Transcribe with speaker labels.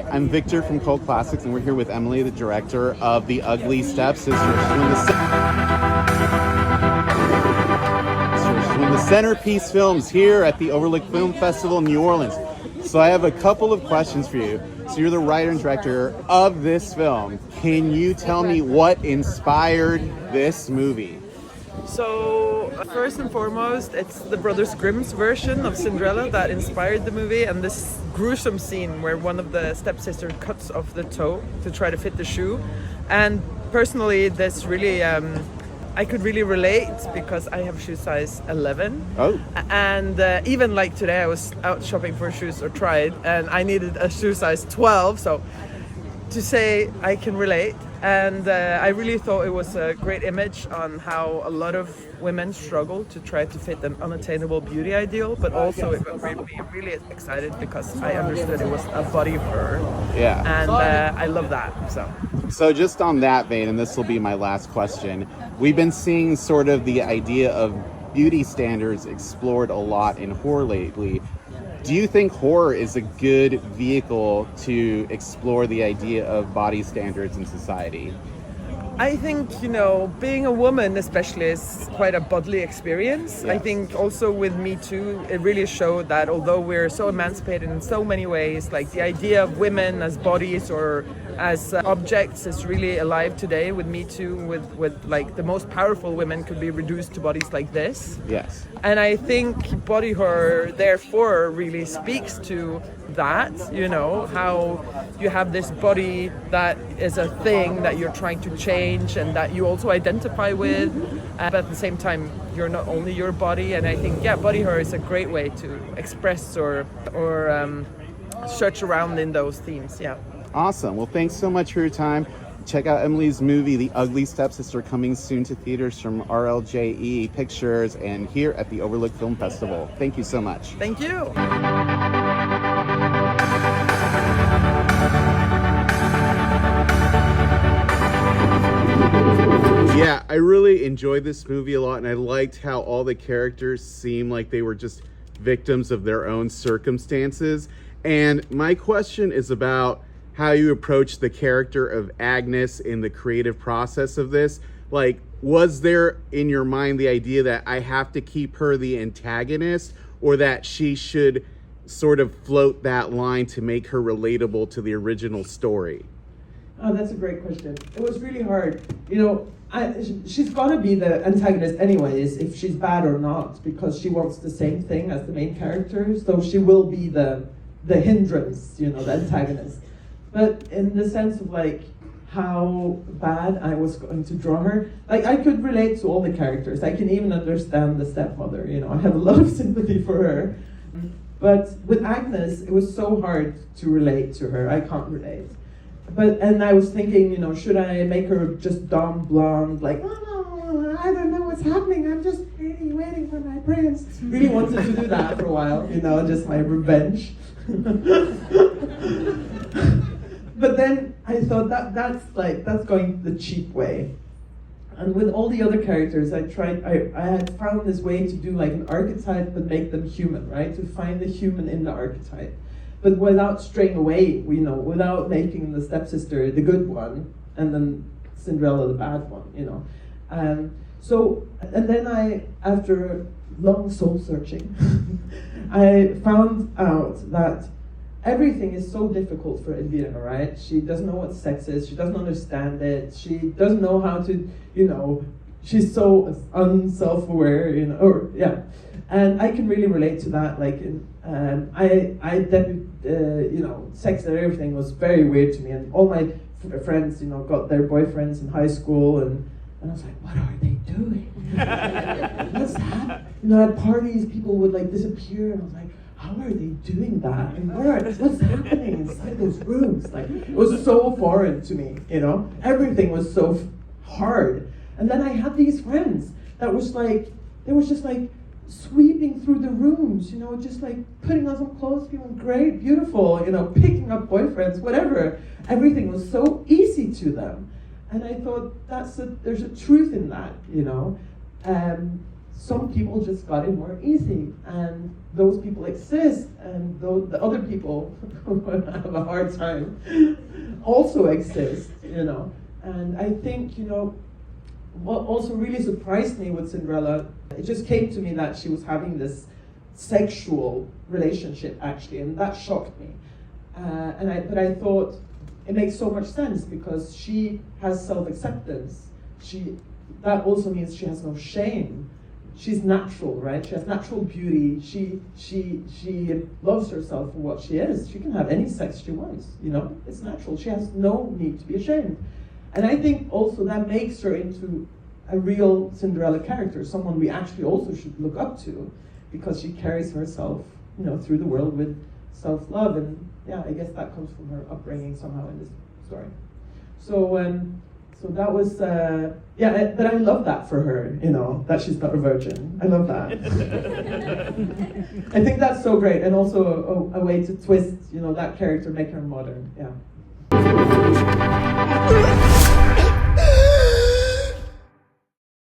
Speaker 1: I'm Victor from Cult Classics, and we're here with Emilie, the director of The Ugly Stepsister. She's one of the centerpiece films here at the Overlook Film Festival in New Orleans. So I have a couple of questions for you. So you're the writer and director of this film. Can you tell me what inspired this movie?
Speaker 2: So first and foremost, it's the Brothers Grimm's version of Cinderella that inspired the movie, and this gruesome scene where one of the stepsisters cuts off the toe to try to fit the shoe. And personally, this really, I could really relate because I have shoe size 11.
Speaker 1: Oh.
Speaker 2: And even like today, I was out shopping for shoes or tried, and I needed a shoe size 12. So to say I can relate. And I really thought it was a great image on how a lot of women struggle to try to fit an unattainable beauty ideal, but also it made me really excited because I understood it was a body horror.
Speaker 1: Yeah.
Speaker 2: And I love that.
Speaker 1: So just on that vein, and this will be my last question, we've been seeing sort of the idea of beauty standards explored a lot in horror lately. Do you think horror is a good vehicle to explore the idea of body standards in society?
Speaker 2: I think, being a woman especially is quite a bodily experience.
Speaker 1: Yes.
Speaker 2: I think also with Me Too, it really showed that although we're so emancipated in so many ways, like the idea of women as bodies or as objects is really alive today with Me Too, with like the most powerful women could be reduced to bodies like this.
Speaker 1: Yes.
Speaker 2: And I think body horror therefore really speaks to that, how you have this body that is a thing that you're trying to change and that you also identify with, but at the same time you're not only your body. And I think body horror is a great way to express or search around in those themes.
Speaker 1: Awesome. Well, thanks so much for your time. Check out Emilie's movie, The Ugly Stepsister, coming soon to theaters from RLJE Pictures and here at the Overlook Film Festival. Thank you so much.
Speaker 2: Thank you.
Speaker 1: Yeah, I really enjoyed this movie a lot, and I liked how all the characters seemed like they were just victims of their own circumstances. And my question is about how you approach the character of Agnes in the creative process of this. Like, was there in your mind the idea that I have to keep her the antagonist, or that she should sort of float that line to make her relatable to the original story?
Speaker 3: Oh, that's a great question. It was really hard. She's got to be the antagonist anyways, if she's bad or not, because she wants the same thing as the main character, so she will be the hindrance, the antagonist. But in the sense of like how bad I was going to draw her, like I could relate to all the characters. I can even understand the stepmother, I have a lot of sympathy for her. But with Agnes, it was so hard to relate to her. I can't relate. And I was thinking, should I make her just dumb blonde, like, oh, I don't know what's happening, I'm just really waiting for my prince. Really wanted to do that for a while, just my revenge. But then I thought that's going the cheap way. And with all the other characters, I had found this way to do like an archetype but make them human, right? To find the human in the archetype. But without straying away, without making the stepsister the good one and then Cinderella the bad one, And then after long soul searching, I found out that everything is so difficult for Elvira, right? She doesn't know what sex is, she doesn't understand it, she doesn't know how to, she's so unself-aware, And I can really relate to that. Like, sex and everything was very weird to me, and all my friends, got their boyfriends in high school, and I was like, what are they doing? What's that? At parties, people would like disappear, and I was like, how are they doing that? And what's happening inside those rooms? Like, it was so foreign to me, Everything was so hard. And then I had these friends that was like, they was just like sweeping through the rooms, just like putting on some clothes, feeling great, beautiful, picking up boyfriends, whatever. Everything was so easy to them. And I thought there's a truth in that, some people just got it more easy, and those people exist, and the other people who have a hard time also exist, you know. And I think, you know, what also really surprised me with Cinderella, it just came to me that she was having this sexual relationship actually, and that shocked me. But I thought it makes so much sense because she has self-acceptance. That also means she has no shame. She's natural, right? She has natural beauty. She loves herself for what she is. She can have any sex she wants, you know? It's natural. She has no need to be ashamed. And I think also that makes her into a real Cinderella character, someone we actually also should look up to, because she carries herself, you know, through the world with self-love. And yeah, I guess that comes from her upbringing somehow in this story. So that was, yeah, but I love that for her, you know, that she's not a virgin. I love that. I think that's so great, and also a way to twist, you know, that character, make her modern, yeah.